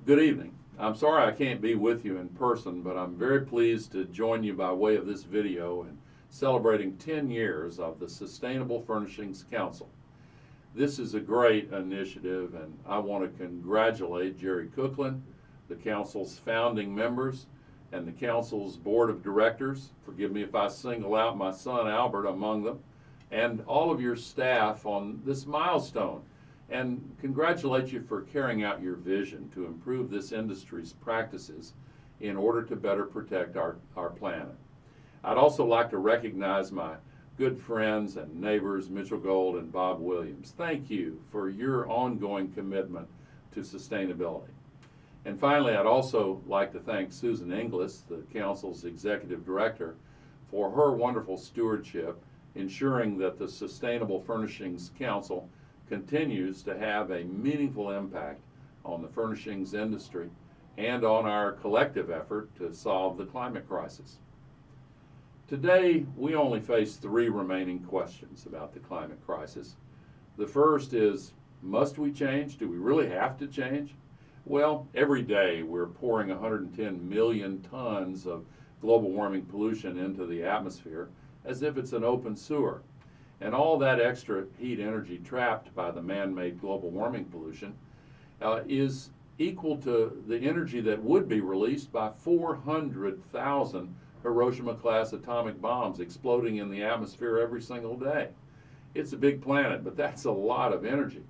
Good evening. I'm sorry I can't be with you in person, but I'm very pleased to join you by way of this video in celebrating 10 years of the Sustainable Furnishings Council. This is a great initiative, and I want to congratulate Jerry Cookland, the council's founding members, and the council's board of directors. Forgive me if I single out my son Albert among them, and all of your staff on this milestone, and congratulate you for carrying out your vision to improve this industry's practices in order to better protect our planet. I'd also like to recognize my good friends and neighbors, Mitchell Gold and Bob Williams. Thank you for your ongoing commitment to sustainability. And finally, I'd also like to thank Susan Inglis, the council's executive director, for her wonderful stewardship, ensuring that the Sustainable Furnishings Council continues to have a meaningful impact on the furnishings industry and on our collective effort to solve the climate crisis. Today, we only face three remaining questions about the climate crisis. The first is, must we change? Do we really have to change? Well, every day we're pouring 110 million tons of global warming pollution into the atmosphere as if it's an open sewer. And all that extra heat energy trapped by the man-made global warming pollution is equal to the energy that would be released by 400,000 Hiroshima-class atomic bombs exploding in the atmosphere every single day. It's a big planet, but that's a lot of energy.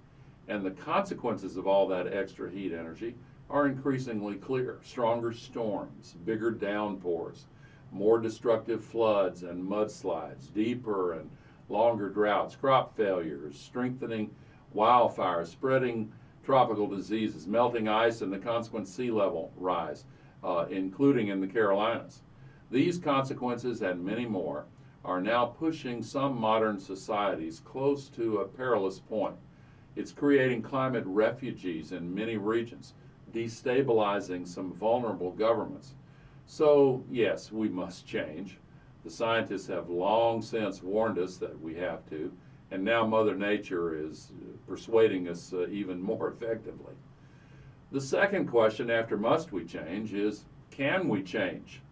And the consequences of all that extra heat energy are increasingly clear. Stronger storms, bigger downpours, more destructive floods and mudslides, deeper and longer droughts, crop failures, strengthening wildfires, spreading tropical diseases, melting ice, and the consequent sea level rise, including in the Carolinas. These consequences and many more are now pushing some modern societies close to a perilous point. It's creating climate refugees in many regions, destabilizing some vulnerable governments. So, yes, we must change. The scientists have long since warned us that we have to, and now Mother Nature is persuading us even more effectively. The second question after must we change is, can we change?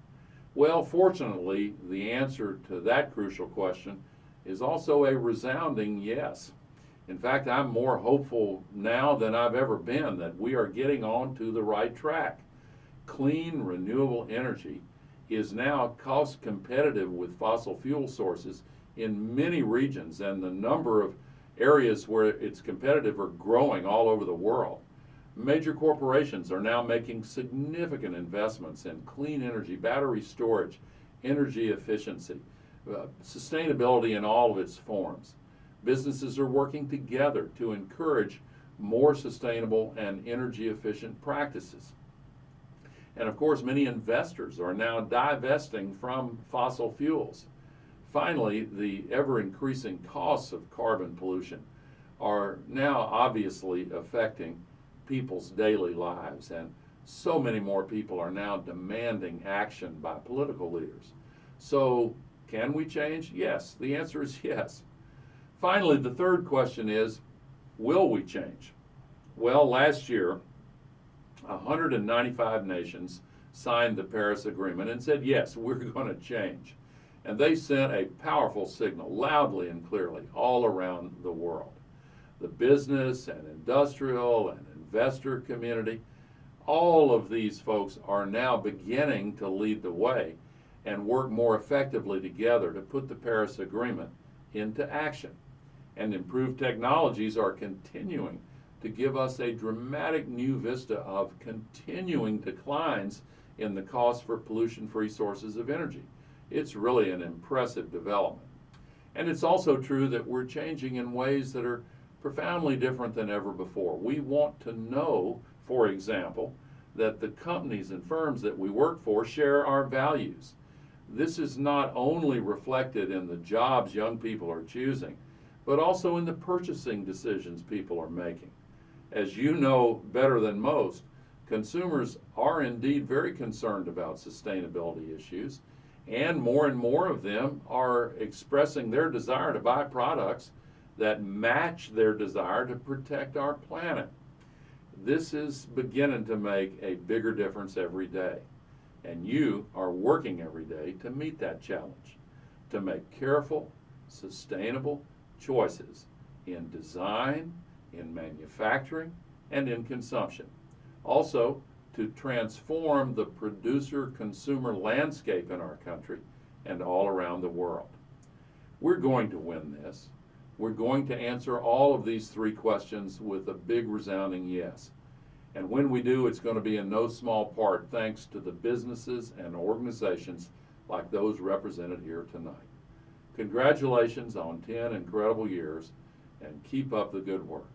Well, fortunately, the answer to that crucial question is also a resounding yes. In fact, I'm more hopeful now than I've ever been that we are getting onto the right track. Clean, renewable energy is now cost competitive with fossil fuel sources in many regions, and the number of areas where it's competitive are growing all over the world. Major corporations are now making significant investments in clean energy, battery storage, energy efficiency, sustainability in all of its forms. Businesses are working together to encourage more sustainable and energy efficient practices. And of course, many investors are now divesting from fossil fuels. Finally, the ever-increasing costs of carbon pollution are now obviously affecting people's daily lives, and so many more people are now demanding action by political leaders. So, can we change? Yes, the answer is yes. Finally, the third question is, will we change? Well, last year, 195 nations signed the Paris Agreement and said, yes, we're going to change. And they sent a powerful signal, loudly and clearly, all around the world. The business and industrial and investor community, all of these folks are now beginning to lead the way and work more effectively together to put the Paris Agreement into action. And improved technologies are continuing to give us a dramatic new vista of continuing declines in the cost for pollution-free sources of energy. It's really an impressive development. And it's also true that we're changing in ways that are profoundly different than ever before. We want to know, for example, that the companies and firms that we work for share our values. This is not only reflected in the jobs young people are choosing, but also in the purchasing decisions people are making. As you know better than most, consumers are indeed very concerned about sustainability issues, and more of them are expressing their desire to buy products that match their desire to protect our planet. This is beginning to make a bigger difference every day. And you are working every day to meet that challenge, to make careful, sustainable choices in design, in manufacturing, and in consumption. Also, to transform the producer-consumer landscape in our country and all around the world. We're going to win this. We're going to answer all of these three questions with a big resounding yes. And when we do, it's going to be in no small part thanks to the businesses and organizations like those represented here tonight. Congratulations on 10 incredible years, and keep up the good work.